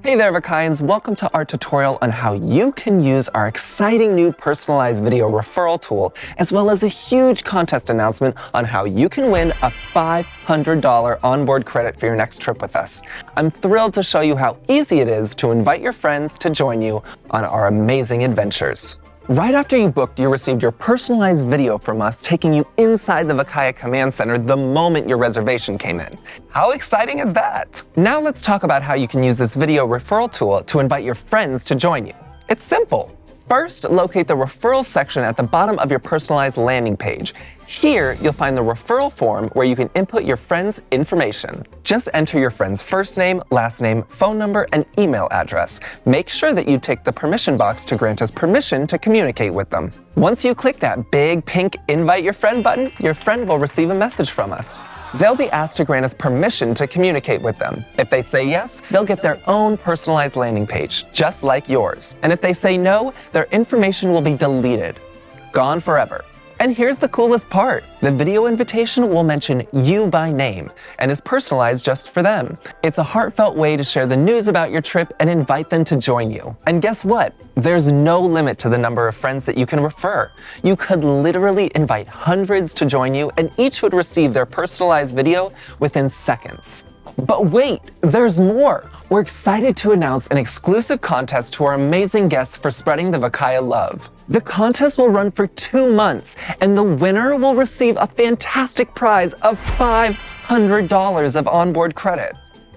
Hey there, Vacayans! Welcome to our tutorial on how you can use our exciting new personalized video referral tool, as well as a huge contest announcement on how you can win a $500 onboard credit for your next trip with us. I'm thrilled to show you how easy it is to invite your friends to join you on our amazing adventures. Right after you booked, you received your personalized video from us taking you inside the VACAYA Command Center the moment your reservation came in. How exciting is that? Now let's talk about how you can use this video referral tool to invite your friends to join you. It's simple. First, locate the referral section at the bottom of your personalized landing page. Here, you'll find the referral form where you can input your friend's information. Just enter your friend's first name, last name, phone number, and email address. Make sure that you tick the permission box to grant us permission to communicate with them. Once you click that big pink Invite Your Friend button, your friend will receive a message from us. They'll be asked to grant us permission to communicate with them. If they say yes, they'll get their own personalized landing page, just like yours. And if they say no, their information will be deleted, gone forever. And here's the coolest part. The video invitation will mention you by name and is personalized just for them. It's a heartfelt way to share the news about your trip and invite them to join you. And guess what? There's no limit to the number of friends that you can refer. You could literally invite hundreds to join you, and each would receive their personalized video within seconds. But wait, there's more! We're excited to announce an exclusive contest to our amazing guests for spreading the VACAYA love. The contest will run for 2 months, and the winner will receive a fantastic prize of $500 of onboard credit.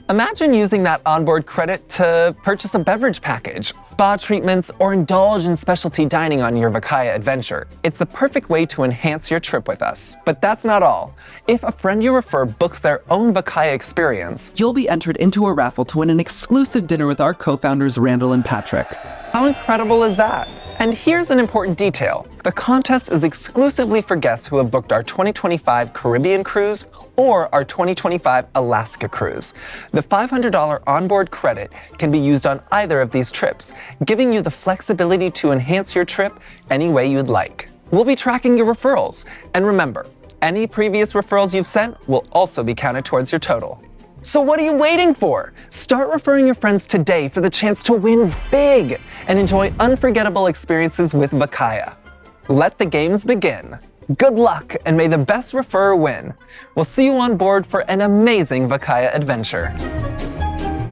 Imagine using that onboard credit to purchase a beverage package, spa treatments, or indulge in specialty dining on your VACAYA adventure. It's the perfect way to enhance your trip with us. But that's not all. If a friend you refer books their own VACAYA experience, you'll be entered into a raffle to win an exclusive dinner with our co-founders Randall and Patrick. How incredible is that? And here's an important detail. The contest is exclusively for guests who have booked our 2025 Caribbean cruise or our 2025 Alaska cruise. The $500 onboard credit can be used on either of these trips, giving you the flexibility to enhance your trip any way you'd like. We'll be tracking your referrals. And remember, any previous referrals you've sent will also be counted towards your total. So what are you waiting for? Start referring your friends today for the chance to win big and enjoy unforgettable experiences with VACAYA. Let the games begin. Good luck, and may the best referrer win. We'll see you on board for an amazing VACAYA adventure.